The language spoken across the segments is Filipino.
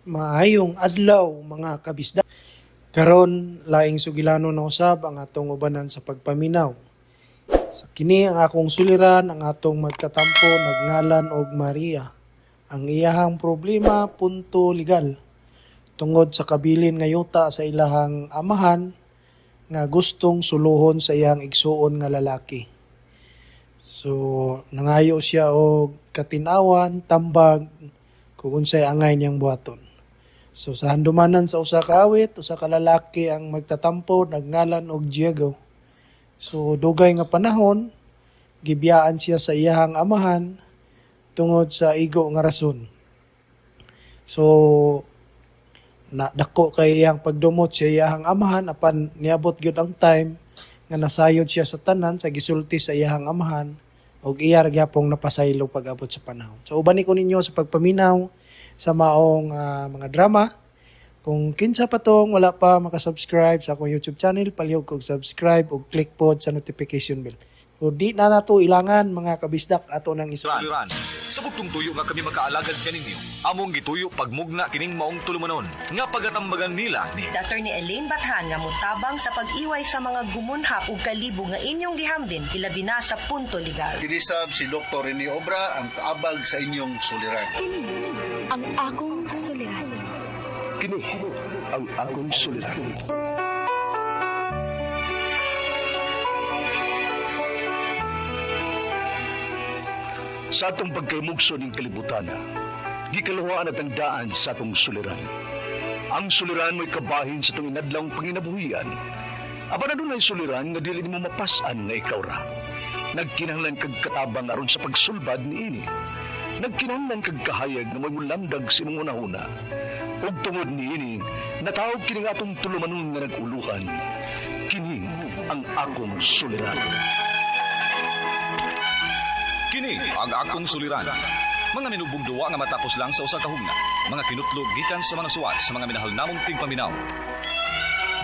Maayong adlaw mga kabisda. Karon laing sugilano na usab ang atong ubanan sa pagpaminaw. Sa kini ang akong suliran ang atong magkatampo nagngalan og Maria. Ang iyahang problema punto legal tungod sa kabilin nga yuta sa ilahang amahan nga gustong suluhon sa iyang igsuon nga lalaki. So nangayo siya og katinawan, tambag kung unsay angay niyang buhaton. So sa handumanan sa usa ka awit, usa ka lalaki ang magtatampo nagngalan og Diego. So dugay nga panahon gibiyaan siya sa iyahang amahan tungod sa igo nga rason. So dako kay iyang pagdumot sa iyahang amahan apan niabot gyud ang time nga nasayod siya sa tanan sa gisulti sa iyahang amahan ug iya ra gyapong napasaylo pag-abot sa panahon. So ubani ko ninyo sa pagpaminaw sa maong mga drama. Kung kinsa pa tong wala pa makasubscribe sa akong YouTube channel, palihog kog subscribe ug click pod sa notification bell. So di na nato ilangan mga kabisdak ato nang Suliran. Sa bugtong tuyo nga kami makaalagad kaninyo. Among gituyo pagmugna kining maong tulumanon nga pagatambagan nila ni Dr. ni Elaine Bathan nga mutabang sa pag-iway sa mga gumunhap ug kalibo nga inyong gihambin ilabi na sa punto legal. Kinisab si Dr. Rene Obra ang kaabag sa inyong suliran. Ang akong suliran. Kini ang akong suliran. Sa atong pagkaymugso ng kalibutan, gikaluhaan at ang daan sa atong suliran. Ang suliran mo'y kabahin sa itong inadlang panginabuhian. Aba na doon ay suliran nga dili mo mapasan nga ikaw ra. Nagkinahanglan kag katabang aron sa pagsulbad ni ini. Nagkinahanglan kag kahayag na may mulamdag sa imong unahuna. Ug tungod ni ini, natawag kini nga atong tulumanon nga naguluhan. Kini ang akong suliran. Kini ang akong suliran. Mga minubong duwa nga matapos lang sa usa ka hugna. Mga kinutlog gikan sa mga suwat sa mga minahal namong tigpaminaw.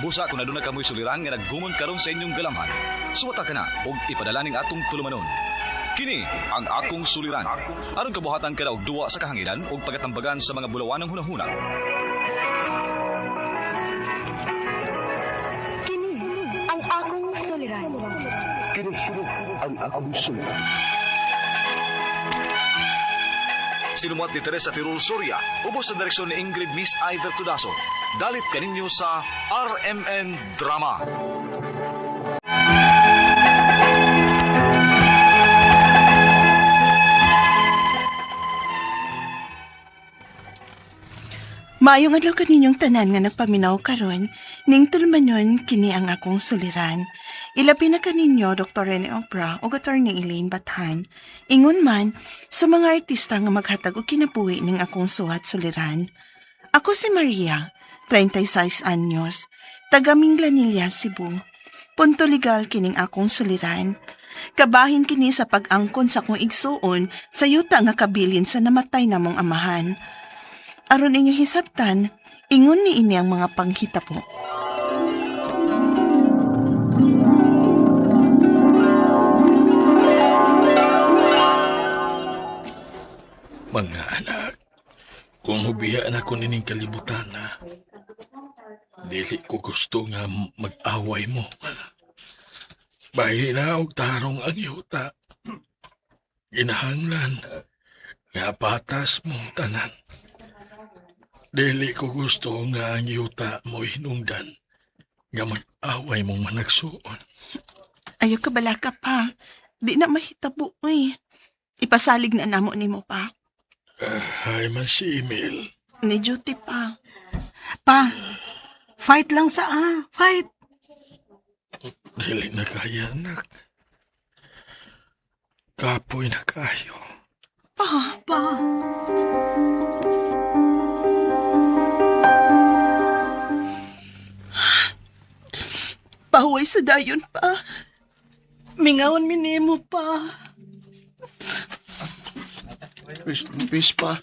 Busa kung aduna kamoy suliran nga naggumon karon sa inyong galamhan. Suwata ka na og ipadala ning atong tulumanon. Kini ang akong suliran. Aron kabuhatan ka na og duwa sa kahanginan og pagatambagan sa mga bulawan ng hunahuna. Kini ang akong suliran. Kini ang akong suliran. Sinumat ni Teresa Tirul Soria, ubos sa direksyon ni Ingrid Miss Iver Tudaso. Dalit kaninyo sa RMN Drama. Maayong adlaw kaninyong tanan nga nagpaminaw karon, ning tulmanon kini ang akong suliran. Ilabi na kaninyo Dr. Rene Obra o Attorney Elaine Bathan. Ingon man sa mga artista nga maghatag og kinabuhi ning akong suwat suliran. Ako si Maria, 36 anyos, taga Minglanilla, Cebu. Punto legal kining akong suliran. Kabahin kini sa pag-angkon sa akong igsuon sa yuta nga kabilin sa namatay namong amahan. Aron inyo hisabtan, ingon ni ini ang mga panghita po. Mga anak, kung hubiyaan ako nining kalibutan na, dili ko gusto nga mag-away mo. Bahin na og tarong ang yuta. Ginahanglan nga patas mong tanan. Dili ko gusto nga ang yuta mo hinungdan nga mag-away mong managsuon. Ayaw ka balaka pa. Di na mahitabo eh. Ipasalig na namo nimo pa. Ay man si Emil. Ni duty pa. Pa, fight lang sa fight. Dili na kaya, anak. Kapoy na kayo. Pa. Pahuway sa dayon pa. Mingawan minimo pa. Rest in peace pa.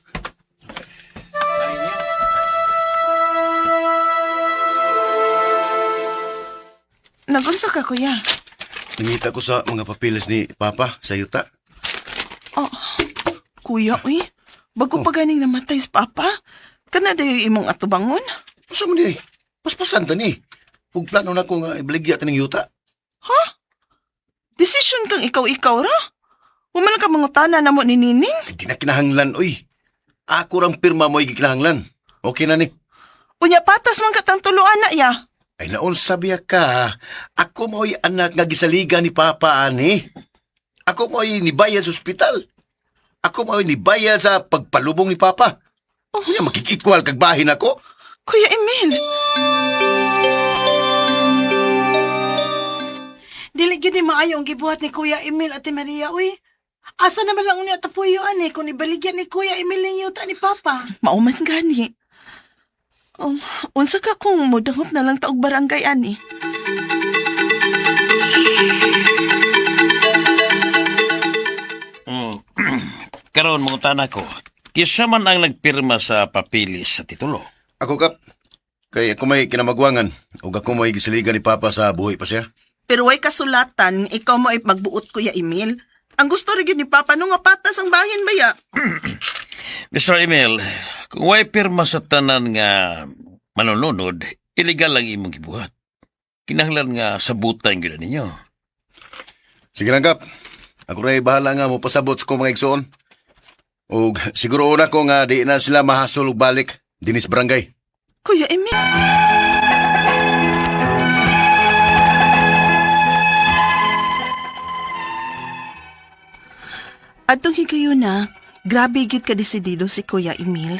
Nagunsa ka, kuya? Nangita ko sa mga papilis ni Papa sa yuta. Oh, kuya, uy. Bago pa ganing namatay si Papa, Kana dayo imong atubangon? Masa mo di? Paspasan ta ni. Ug plano na ko nga ibaligya ta ng yuta. Desisyon kang ikaw-ikaw ra? Human ka mangutana na mo ni Nining? Ay, di na kinahanglan, oy. Ako rang pirma mo kinahanglan. Okay na ni. Unya patas man katang tuluan na ya. Ay naon sabiya ka, ako mo'y anak nga gisaliga ni Papa ani. Ako mo'y nibaya sa ospital. Ako mo'y nibaya sa pagpalubong ni Papa. Kaya makikikwal kag bahin ako. Kuya Emil, Dili gyud ni maayo ang gibuhat ni Kuya Emil at ni Maria, uy. Asa naman lang niya tapuyo ani kung ibaligyan ni Kuya Emil ng yuta ni Papa. mauman gani. Unsa ka kung mudahop na lang taog barangay ani? Karon mga tanak ko, kisa man ang nagpirma sa papilis sa titulo. Ako kap, kay ako may kinamagwangan. Ug ako may gisaliga ni Papa sa buhay pa siya. Pero way kasulatan, ikaw mo ay magbuot Kuya Emil. Ang gusto rin yun ni Papa nung patas ang bahin baya. Mr. Emil, kung way pirma sa tanan nga manununod, illegal lang imong gibuhat. Kinahanglan nga sabutan gyud ninyo. Sige lang kap. Ako ray bahala nga mo pasabot sa kong mga igsoon. Ug siguro una ko nga di na sila mahasol og balik dinis barangay. Kuya Emil. Atong higayon na, grabe gid ka desidido si Kuya Emil.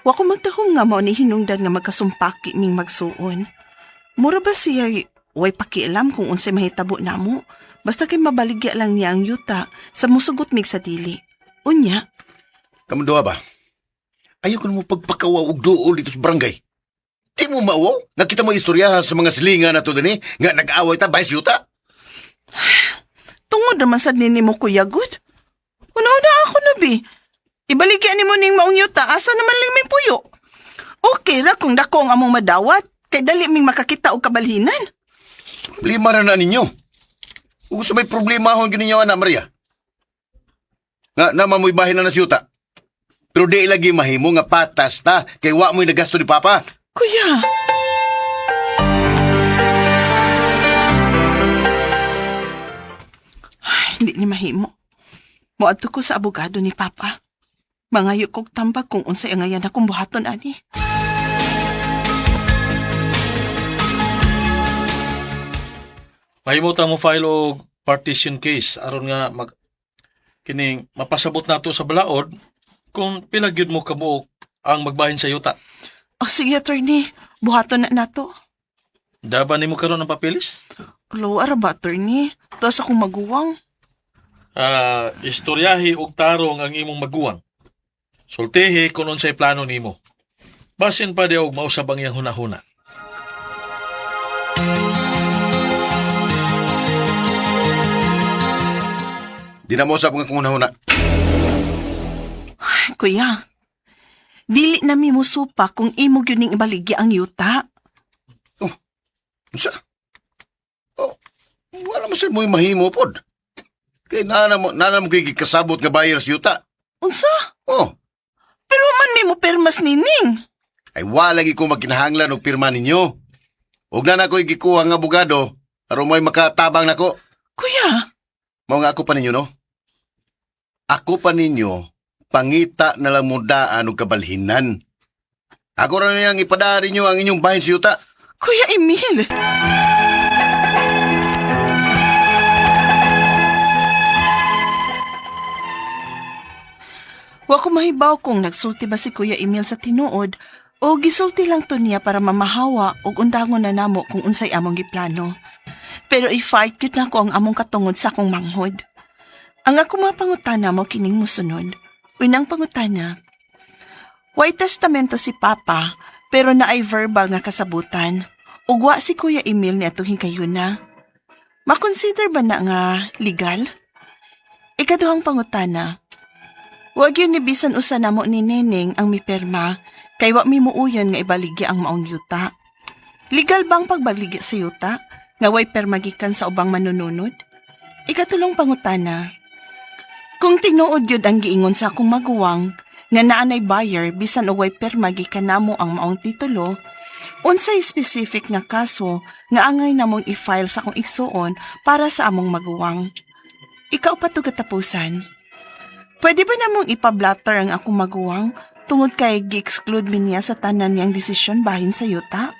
Wa ko magdahom nga mao ni hinungdan nga magkasumpaki ming magsuon. Mura ba siya way pakialam kung unsay mahitabo namo? Basta kay mabaligya lang niya ang yuta sa musugot mig sa dili. Unya, Kamu doa ba? Ayaw ko na mo pagpakawaw og duol dito sa barangay. Di mo maawaw? Nakita mo istoryahan sa mga silingan na to din nga nag-away ta bayas yuta. tungod naman sad nini mo Kuya Good. Una-una ako na bi. Ibaligyan ni mo ning maong yuta, asa naman lang may puyo. Okay ra kung dako ang among madawat, kay dali ming makakita og kabalhinan. Problema na ninyo. Ug sa may problema hon gininyo ana Maria. Nga naman mo'y bahin na yuta. Pero di lagi mahimo nga patas ta kay wa mo'y nagasto ni Papa. Kuya, hindi ni mahimo. Moadto ko sa abogado ni Papa. Mangayo kog tambag kung unsay ang ngayan akong buhaton ani. Mahimutan mo file og partition case aron nga kining mapasabot nato sa balaod kung pila gyud mo kabuok ang magbahin sa yuta. O sige, attorney. Buhaton na nato. Daban nimo karon ang papilis? Lower ba, attorney? Tapos akong maguwang. Istoryahi og tarong ang imong maguwang. Sultihi kung unsay plano nimo. Basin pa di og mausab ang iyang hunahuna. Di na mo usab nga kung una. Kuya, dili na mi mo supa kung imo gyud ning ibaligya ang yuta. Unsa? Oh, wala mo sir mo'y mahimo pod. Kay nana mo kay kasabot nga bayar sa yuta. Unsa? Oh, Pero man mi mo permas nining. ay wala lagi ko magkinahanglan og pirma ninyo. Ug na ko'y gikuha nga abogado aron mo'y makatabang nako. Kuya, Mao nga ako pa ninyo no. Ako pa ninyo pangita na lang mudaan og kabalhinan. Ako ra niyang ipadari niyo ang inyong bahin sa yuta. Kuya Emil. Wa ko mahibaw kung nagsulti ba si Kuya Emil sa tinuod o gisulti lang to niya para mamahawa og undangon na namo kung unsay among giplano. Pero i-fight gyud na ko ang among katungod sa akong manghod. Ang ako mga pangutana mo kining musunod. Unang pangutana. Way testamento si Papa pero naay verbal nga kasabutan. Ugwa si Kuya Emil ni atuhin kayo na. Makonsider ba na nga legal? Ikaduhang pangutana. Wag yun ni bisan usa namo ni Neneng ang miperma kay wa mi muuyon nga ibaligya ang maong yuta. Legal bang pagbaligya sa yuta nga way perma gikan sa ubang manununod? Ikatulong pangutana. Kung tinuod yun ang giingon sa akong maguwang nga naanay buyer bisan uway perma gikanamo ang maong titulo, unsay specific nga kaso nga angay namong i-file sa akong igsuon para sa among maguwang. Ikaw pa to katapusan. Pwede ba namong ipablatter ang akong maguwang tungod kay gi-exclude mi niya sa tanan niyang desisyon bahin sa yuta?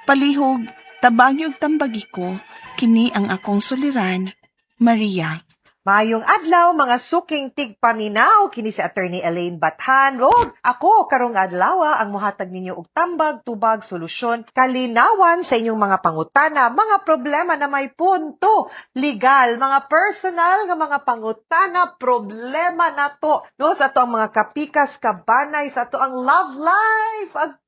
Palihog, tabagi ug tambagi ko, kini ang akong suliran, Maria. Mayong adlaw mga suking tigpaminaw kini si Attorney Elaine Bathan. Rod, ako karong adlaw ang mohatag ninyo og tambag, tubag, solusyon, kalinawan sa inyong mga pangutana, mga problema na may punto, legal, mga personal nga mga pangutana, problema na to. No, sa to ang mga kapikas, kabanay, sa to ang love life,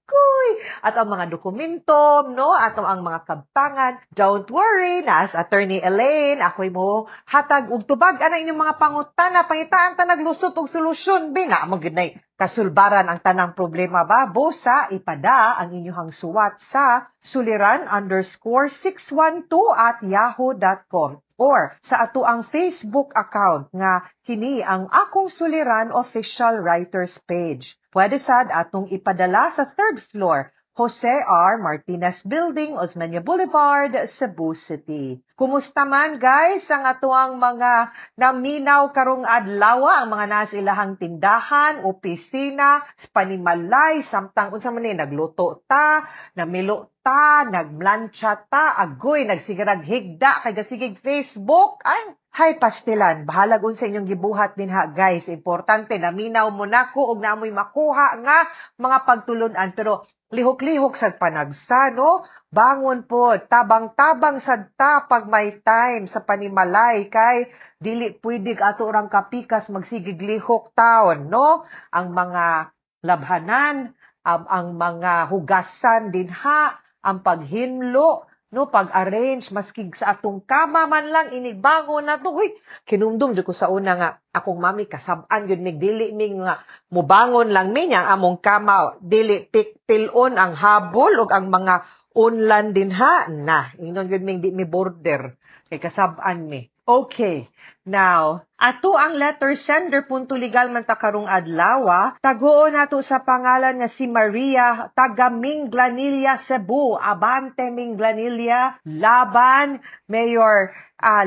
at ang mga dokumento, no? At ang mga kabtangan. Don't worry, na as Attorney Elaine, ako'y mo hatag og tubag ana inyong mga pangutana, pangitaan ta naglusot og solusyon bina mo ginay kasulbaran ang tanang problema ba? Bosa ipada ang inyong suwat sa suliran_612@yahoo.com or sa ato ang Facebook account nga kini ang Akong Suliran Official Writers Page. Pwede sad atong ipadala sa 3rd floor, Jose R. Martinez Building, Osmeña Boulevard, Cebu City. Kumusta man guys ang atuang mga naminaw karong adlaw, ang mga nasa ilahang tindahan, opisina, panimalay, samtang unsa man ni nagluto ta, namilo ta, nagmlansya ta, agoy nagsigirag higda kay gasigig Facebook. Ay, hay pastilan, bahalag unsa inyong gibuhat dinha guys. Importante naminaw mo nako og naamoy makuha nga mga pagtulunan, pero lihok-lihok sa panagsa, no? Bangon po, tabang-tabang sad ta pag may time sa panimalay kay dili pwede ato orang kapikas magsigig lihok taon, no? Ang mga labhanan, ang mga hugasan dinha, ang paghinlo, no, pag-arrange maski sa atong kama man lang inibangon na to. Uy, kinumdum jud ko sa una nga akong mami kasab-an gyud mig dili mig nga mubangon lang mi ang among kama, dili pilon ang habol ug ang mga unlan dinha na ingnon gyud mig di mi border kay kasab-an mi. Okay. Now, ato ang letter sender punto legal man ta karong adlaw, taguon nato sa pangalan nga si Maria, taga Minglanilla, Cebu. Abante Minglanilla, laban Mayor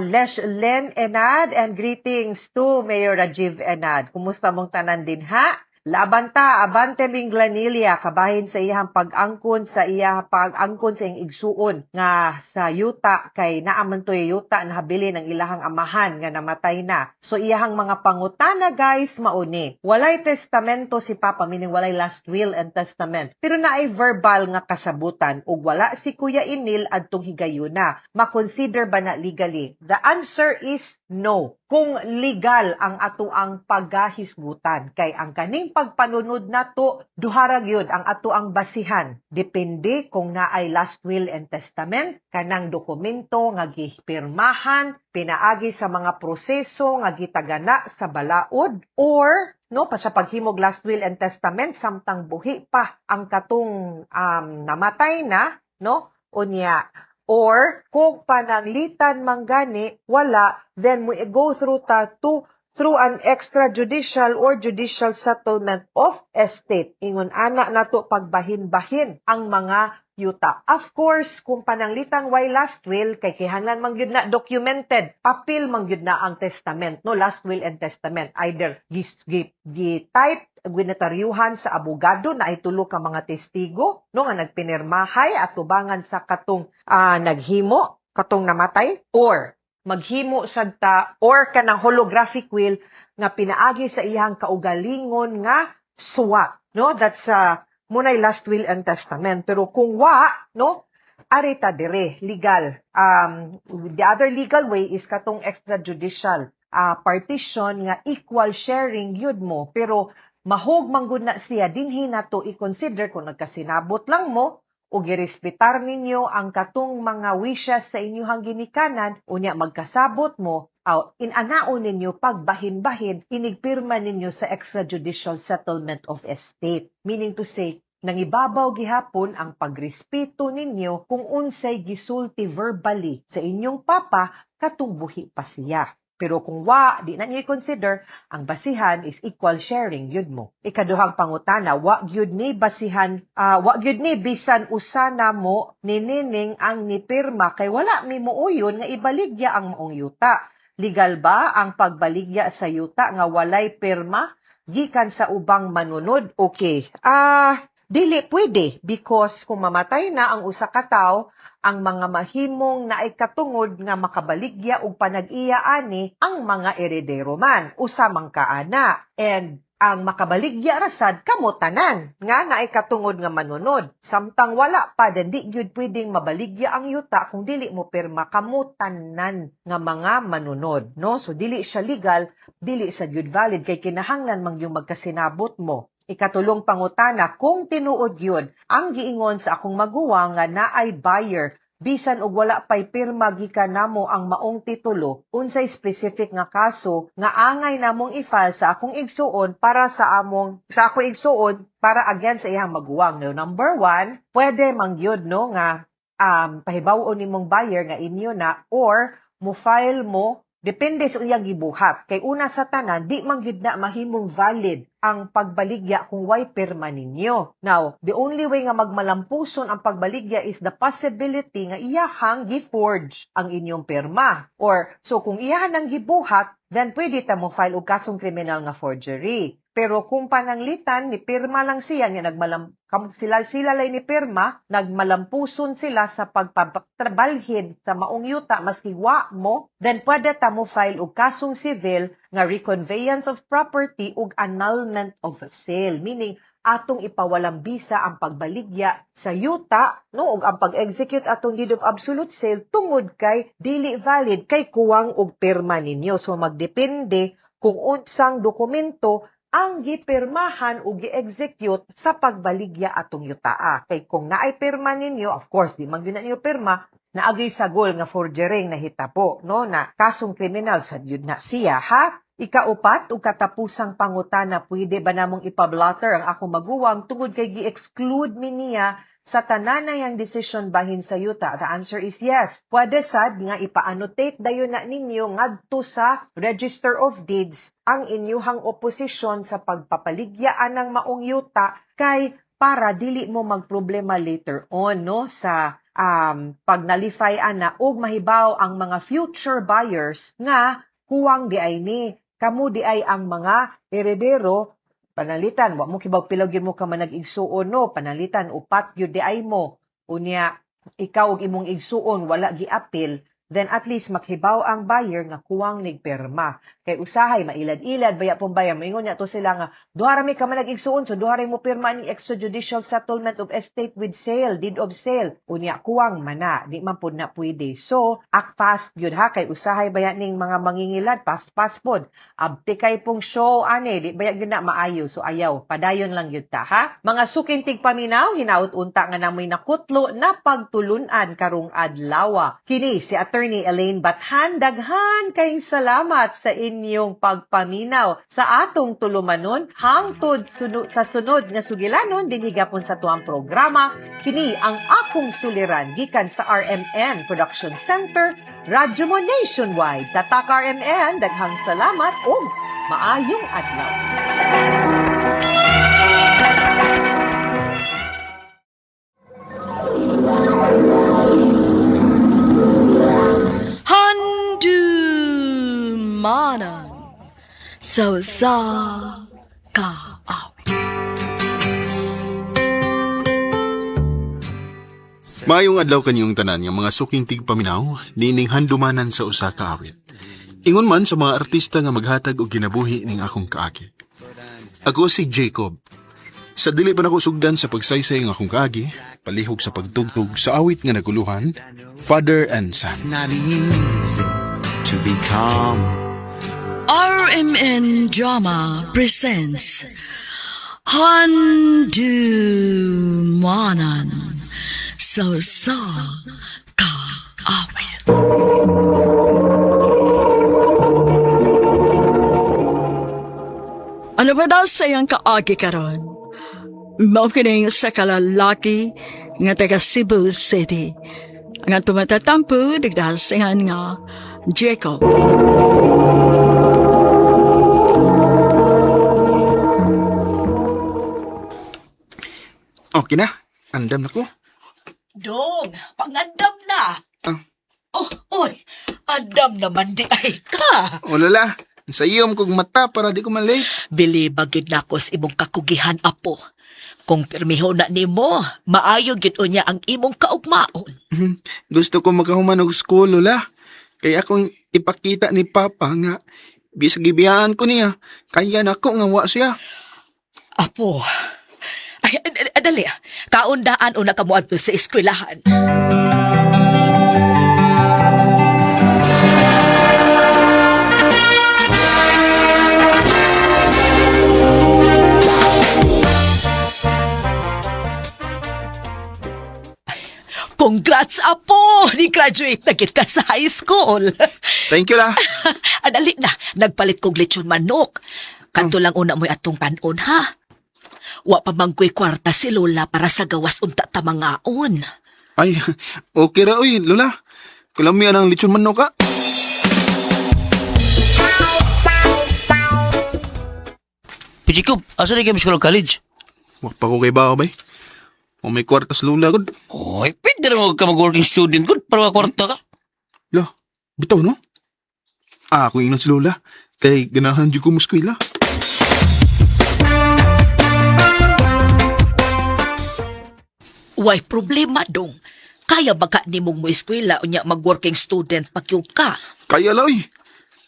Lesh Len Enad, and greetings to Mayor Rajiv Enad. Kumusta mong tanan din ha? Laban ta, abante Minglanilla, kabahin sa iyang pag-angkon sa iyang igsuon nga sa yuta kay naaman to yuta na habili ng ilahang amahan nga namatay na. So iyang mga pangutana guys mauni. Walay testamento si Papa, meaning walay last will and testament. Pero naay verbal nga kasabutan ug wala si Kuya Emil adtong higayuna. Ma-consider ba na legally? The answer is no. Kung legal ang ato ang paggahisgutan kay ang kaning pagpanunod nato duharag yun ang ato ang basihan. Depende kung naay last will and testament, kanang dokumento nga gipirmahan, pinaagi sa mga proseso nga gitagana sa balaod, or no pa sa paghimog last will and testament samtang buhi pa ang katong namatay na, no, unya. Or, kung pananglitan manggani, wala, then we go through an extrajudicial or judicial settlement of estate. Ingon ana nato pagbahin-bahin ang mga yuta. Of course, kung pananglitan way last will, kay kihanlan man gyud na documented, papel man gyud na ang testament, no, last will and testament. Either gi-type, gwinetaryuhan sa abogado na ay tulo ka mga testigo, no, nga nagpinirmahay at tubangan sa katong naghimo, katong namatay, or maghimo sadta or kanang holographic will nga pinaagi sa iyang kaugalingon nga suwat, no? That's munay last will and testament. Pero kung no, arita dire legal. The other legal way is katong extrajudicial partition nga equal sharing yun mo, pero mahog manggod na siya dinhi nato i-consider kung nagkasinabot lang mo o girespetar ninyo ang katong mga wishes sa inyong ginikanan, unya magkasabot mo, inanaon ninyo pagbahin-bahin, inigpirma ninyo sa extrajudicial settlement of estate. Meaning to say, nangibabaw gihapon ang pagrespeto ninyo kung unsay gisulti verbally sa inyong papa katong buhi pa siya. Pero kung di na niyo consider, ang basihan is equal sharing yun mo. Ikaduhang pangutana, wa gyud ni bisan usana mo ni nining ang nipirma kay wala mi muuyon nga ibaligya ang maong yuta. Legal ba ang pagbaligya sa yuta nga walay pirma gikan sa ubang manunod? Okay. Dili pwede because kung mamatay na ang usa ka tawo, ang mga mahimong naay katungod nga makabaligya og panag-iya ani ang mga eredero man, usa man kaana. And ang makabaligya rasad kamo tanan nga naay katungod nga manunod. Samtang wala pa then di gyud pwedeng mabaligya ang yuta kung dili mo pirma kamo tanan nga mga manunod, no? So dili siya legal, dili sa gyud valid kay kinahanglan man yung magkasinabot mo. Ikatulong pangutana, kung tinuod yun, ang giingon sa akong maguwang nga naay buyer, bisan og wala pay pirma gikan namo ang maong titulo, unsay specific nga kaso nga angay namong i-file sa akong igsuon para sa akong igsuon para against sa iyang maguwang. No, number 1, pwede mangyod no nga pahibawon nimong buyer nga inyo na or mo file mo depende sa iyang gibuhat. Kay una sa tanan, di man gyud na mahimong valid ang pagbaligya kung way pirma ninyo. Now, the only way nga magmalampuson ang pagbaligya is the possibility nga iyahang gi-forge ang inyong pirma. Or, so kung iyahan ang gibuhat, then pwede ta mo file og kasong kriminal nga forgery. Pero kung pananglitan, ni pirma lang siya, nga sila lay ni pirma, nagmalampuson sila sa pagpabalhin sa maong yuta, maski wa mo, then pwede ta mo file og kasong civil nga reconveyance of property ug annulment of sale. Meaning, atong ipawalang bisa ang pagbaligya sa yuta, no, ug ang pag-execute atong deed of absolute sale tungod kay dili valid kay kuwang og pirma ninyo. So magdepende kung unsang dokumento ang gipirmahan o gi-execute sa pagbaligya atong yutaa. Kay kung naay pirma ninyo, of course, di man gyud na ninyo pirma, naagay sagol nga forgery na hitabo, no, na kasong kriminal sa yun na siya, ha? Ikaupat, ug katapusang pangutana, pwede ba namong ipablotter ang akong maguwang tungod kay gi-exclude mi niya sa tananayang decision bahin sa yuta? The answer is yes. Pwede sad nga ipa-annotate dayon na ninyo ngadto sa Register of Deeds ang inyuhang oposisyon sa pagpapaligyaan ng maong yuta kay para dili mo magproblema later on, no, sa pag nalify ana og mahibaw ang mga future buyers nga huwang di ay ni kamo di ay ang mga heredero panalitan wa mo kibaw pilaw gyud mo ka man nag-igsuon, no, panalitan upat gyud di ay mo unya ikaw og imong igsuon wala gi-appeal, then at least makhibaw ang buyer nga kuwang nigperma. Kay usahay mailad-ilad baya pong bayan moingon niya to sila nga duha ra mi ka man nag-igsuon so duha ra mo pirma ning extrajudicial settlement of estate with sale, deed of sale, unya kuwang mana di man pud na pwede. So act fast gyud ha, kay usahay baya ning mga mangingilad fast pod abti kay pong show ani di baya gyud na maayo, so ayaw padayon lang gyud ta, ha. Mga sukintig paminaw, hinaut unta nga namoy nakutlo na pagtulunan karong adlaw. Kini si Attorney Elaine Bathan, daghan kayong salamat sa inyong pagpaminaw sa atong tulumanon hangtod sa sunod nga sugilanon din higapon sa tuang programa. Kini ang akong suliran gikan sa RMN Production Center, Radyo mo Nationwide. Tatak RMN, daghang salamat ug maayong adlaw. Handumanan sa kaawit. Maayong adlaw kanyong tanan nga mga suking tigpaminaw, nining handumanan sa usa ka awit. Ingon man sa mga artista nga maghatag og ginabuhi ning akong kaagi. Ako si Jacob. Sa dili pa nako sugdan sa pagsaysay ng akong kaagi, palihog sa pagtugtog sa awit nga naguluhan, Father and Son. It's not easy to be calm. RMN Drama presents Handumanan sa kaawit. Ano ba daw sa iyang kaagi karon? Maukining sa kalalaki nga taga Cebu City. Ang tumatampo, nagdasingan nga Jacob. Okay na. Andam na ko. Dong, pangandam na. Ah. Oh, oy, andam naman di ay ka. O lala, sayom kong mata para di ko malate. Bili bagid nako sa imong kakugihan, apo. Kung permiho na nimo, maayo gid unya ang imong kaugmaon. Gusto ko makahuman og school, lola. Kaya akong ipakita ni Papa nga bisag gibiyaan ko niya. Kaya na ako nga wa siya. Apo, ay, dali, kaundaan una ka mo adto sa eskwelahan. Congrats, Apo! Ni-graduate na gid ka sa high school. Thank you la. Adali na, nagpalit kong lechon manok. Kanto lang una mo'y atong kanon, ha? Wa pa mangkoy kwarta si Lola para sa gawas unta tamangaon. Ay, okay ra oy, lola. Kulamian ang lechon manok ka. Jacob, asa na kayo sa college? Wa pa ko kay bao bay. O may kwartas lola gud. Oy, pwede rin ka mag-working student ko para makwarta ka. La, bitaw no? Ako ingnon si lola. Kay ganahan di ko muskwila. Way problema dong. Kaya baka ni mong mo eskwela unya mag-working student pakyog ka. Kaya la oy.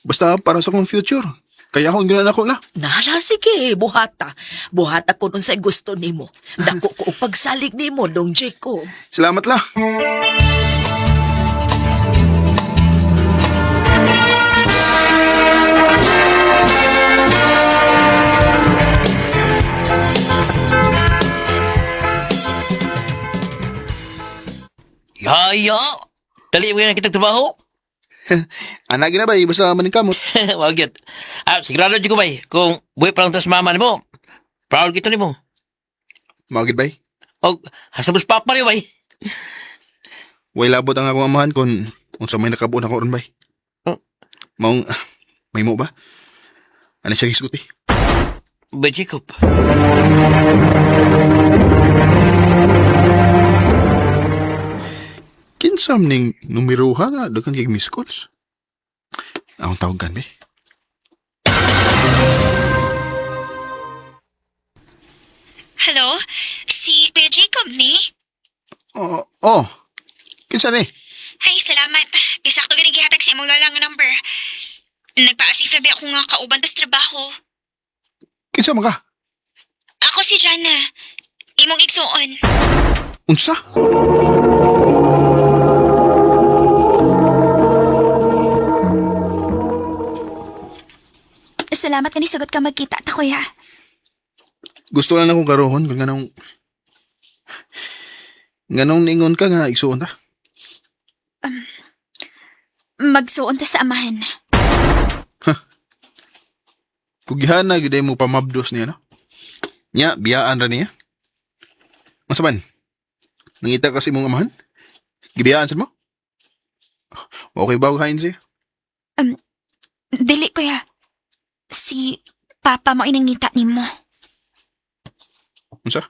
Basta para sa kong future. Kaya akong ganahan ako la. Nala, sige, buhata. Buhata ko nun sa gusto nimo. Dako ko og pagsalig nimo dong, Jacob. Salamat la. Yaya! Dali mo yan ang kitang trabaho? Anagin na ba? Basta maningkamot. Wag yun. Sigurado dyan ko ba kung buhay pa lang tas mama ni mo. Proud kito ni mo. Magid bay. O, hasabos papa niyo ba? Way labot ang akong amahan kung unsa may nakabuon ako ron bay. Oh. Maong, may mo ba? Ano siya gisguti? Ba, Jacob? Kinsam ning numero ha nga daghang kay miss calls. Akong tawagan be. Hello? Si Kuya Jacob ni? Oh. Kinsa ni? Ay, salamat. Isakto gani gihatag sa imong lola nga number. Nagpa-asif na ba ako nga kauban tas trabaho. Kinsa man ka? Ako si Jana. Imong igsuon. Unsa? Salamat kani sagot ka magkita ta kuya. Gusto lang akong klarohon kung ganong ningon ka nga igsuon ta. Magsuon ta sa amahan. Kugihan na giday mo pamabdos niya no. Nya biyaan ra niya. Masaman? Nangita kasi mong amahan? Gibiyaan sa mo? Okay ba kain siya? Dili kuya. Si Papa mo inangita nimo. Unsa?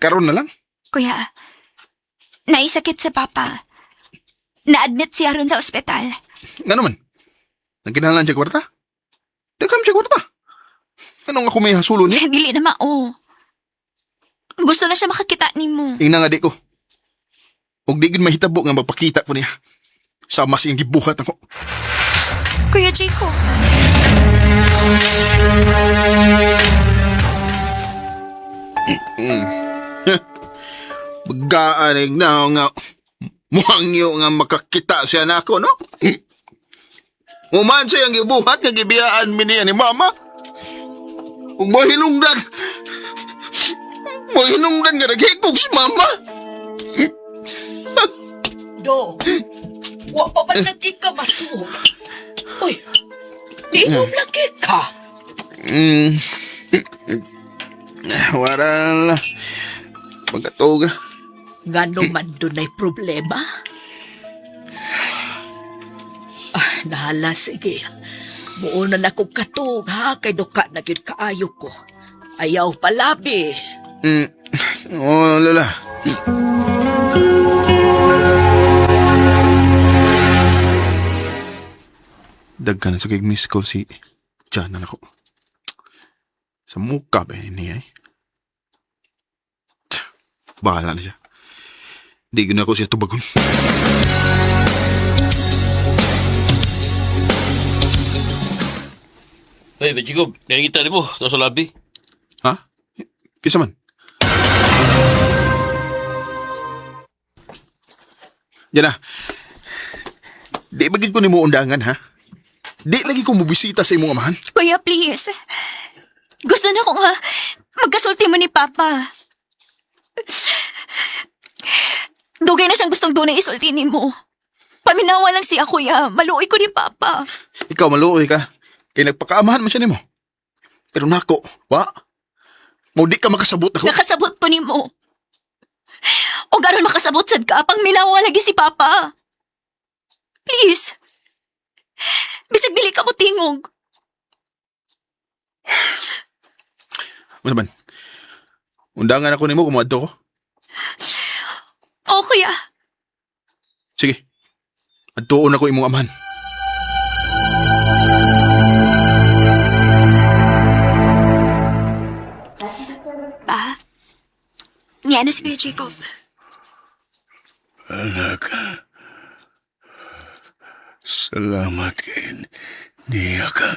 Karon na lang? Kuya, naisakit sa Papa. Na-admit siya ron sa ospital. Nga naman? Nagkinahalan siya kwarta? Dagam siya kwarta? Anong ako may hasulo niya? Dili na mao. Gusto na siya makakita nimo. Ina nga di ko. Huwag di gid mahitabo nga magpakita ko niya. Sama siyang gibuhat ako. Kuya Jacob. Bagaanig na nga muhangyo nga makakita siya na ako, no? Uman siya ang gibuhat nga gibiyaan mi niya ni Mama. Kung mahinungdan nga naghigog si Mama. Do, wa pa ba lagi ka matug? Uy, di mo lagi ka. Waral. Pagkatog. Nga naman doon ay problema? Nahala, sige. Buo na ako katog, ha? Kay duka na gyud kaayo ko. Ayaw palabi. Oh, Lola. Dagkan sa kay miss call si Tiyanan ako. Sa mukha ba niya eh? Bahala na siya. Di ko na ako siya tubagon. Hey, Jacob, nakikita mo, ito sa labi. Ha? Kisa man? Yan na. Di bagid ko ni mo undangan, ha? Di lagi ko mubisita sa imong amahan. Kuya, please. Gusto na ko nga magkasulti mo ni Papa. Dugay na siyang gustong doon na isulti ni mo. Paminawa lang siya, kuya. Maluoy ko ni Papa. Ikaw maluoy ka. Kaya nagpakaamahan man siya ni mo. Pero nako, wa? Mo di ka makasabot ako. Nakasabot ko ni mo. O garon makasabot sad ka, pang minawa lagi si Papa. Please. Bisag dili ka mo tingog. Ano man? Undangan ako ni mo, kumadto ko. O, kuya. Sige. Adtuon ako imong amahan. Pa? Niya na si Kuya Jacob. Anak, salamat kay niya ka.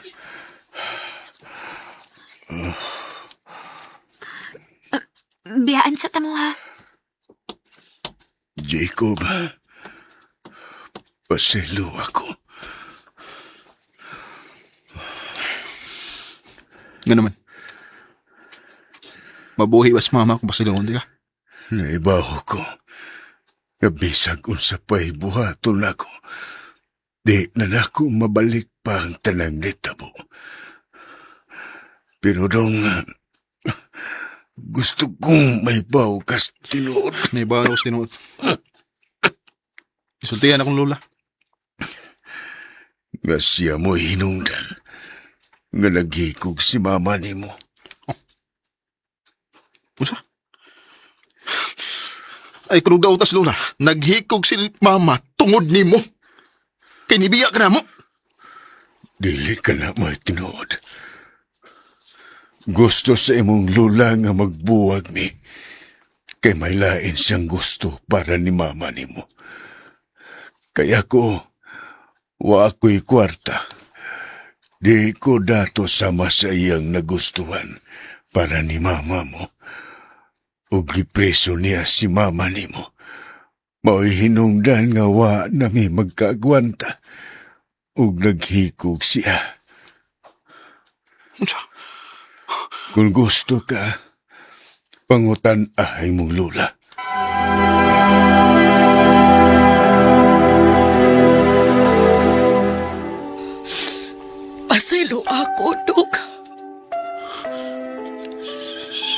Biyaan sa tamo, ha? Jacob, paselo ako. Nga naman. Mabuhi bas mama kung pasilungon di ka. Naibaho ko. Nabisag unsa pa'y buhaton ako. Di na ako mabalik pa ang tanang nitabo. Pero dong, gusto kong may baw kas tinuod. May bawa ako sinuot. Isultihan akong lola. Nga siya mo hinungdan. Nga naghikog si mama ni mo. Usa? Ay, krug daw tas lola. Naghikog si mama tungod ni mo. Kay nibiya ka na mo. Dili ka na may tinuod. Gusto sa imong lula nga magbuwag mi. Kay may lain siyang gusto para ni mama ni mo. Kaya ko, wa ako'y kwarta. Di ko dato sama sa iyang nagustuhan para ni mama mo. Ug gipreso niya si mama ni mo. Mao'y hinungdan nga wa nami magkaagwanta. Ug naghikog siya. Kung gusto ka, pangutan ahay mong lula. Pasaylo ako, Dok.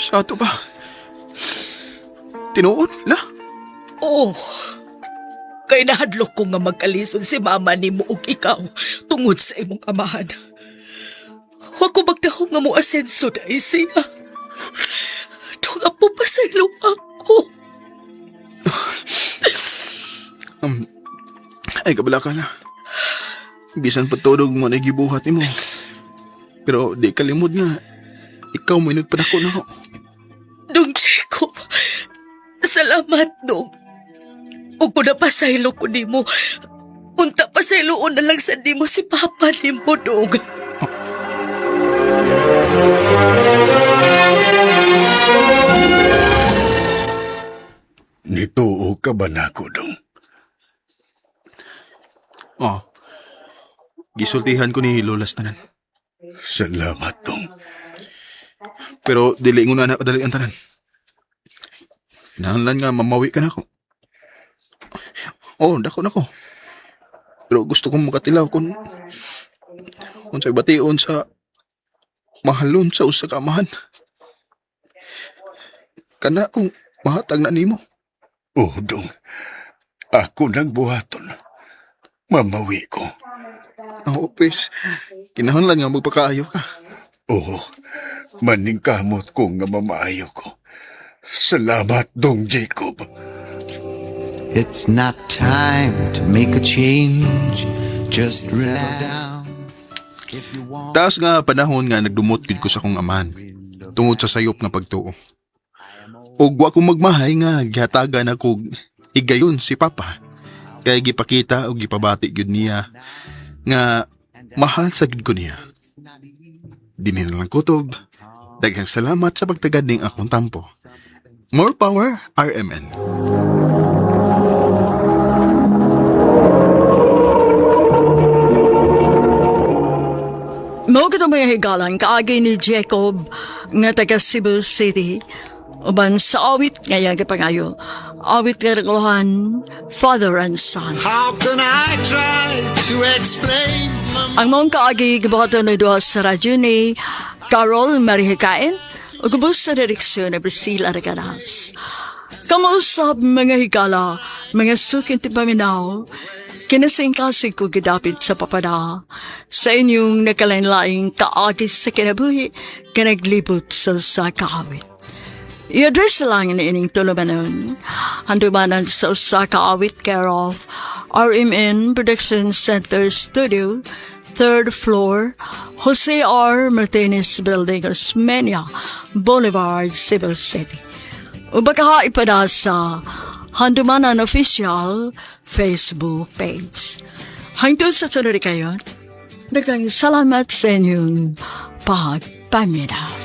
Sa ato ba? Tinuod na? Oo. Kay nahadlok ko nga magkalisod si mama ni mo ug ikaw tungod sa imong amahan. Wa ko magdahong nga mo asenso dahil siya. Tunga po pasaylo ako. Ay, kabala ka na. Bisan patulog mo na gibuhat mo. Pero di kalimod nga, ikaw may nagpadako na ako. Dong Jacob, salamat, Dong. Ug ko na pasaylo ko ni mo. Unta pasayloon na lang sa di mo si Papa ni mo, Dong. Nituo ka ba nako, Dong? Oh. Gisultihan ko ni Lolas tanan. Salamat, Dong. Pero dili ko na nakadali ang tanan. Nahanlan nga mamawi ka na ako. Oh, dako na ko. Pero gusto kong makatilaw kung sa'y bation sa mahalon sa usa ka amahan. Kana kung mahatag na nimo. Oh, Dong. Ako nang buhaton. Mamawi ko. ang office. Kinahanglan nga magpakaayo ka. Oo, maning kamot ko nga mamaayo ko. Salamat, Dong Jacob. It's not time to make a change. Just relax down. Taas nga panahon nga nagdumot gid ko sa kong aman. Tungod sa sayop nga pagtuo. Og wa ko magmahay nga gihatagan ako higayon si Papa. Kay gipakita og gipabati gyud niya nga mahal sa gid ko niya. Dinhi na lang kutob. Daghang salamat sa pagtagad ning akong tampo. More power, RMN. Mao ka mga higalan kaagi ni Jacob nga taga Cebu City. Uban sa awit ngayon kapangayo. Awit karaguluhan, father and son. How can I try to explain? Ang mong kaagi gibato na doon sa radyo ni Carol Marihikain o gubos sa direksyon na Priscilla Araganas. Kamuusap mga higala, mga sukin tipaminaw, kinasingkasig ko gidapit sa papada sa inyong nakalain-laing kaagi sa kinabuhi kanaglibot sa kaawit. I-address lang na ining tulumanon. Handumanan sa usa ka awit care of RMN Production Center Studio, 3rd floor, Jose R. Martinez Building, Osmeña, Boulevard, Cebu City. Ubakaha ipada sa Handumanan Official Facebook page. Hangtod sa sunod kayo, daghang salamat sa inyong pagpaminaw.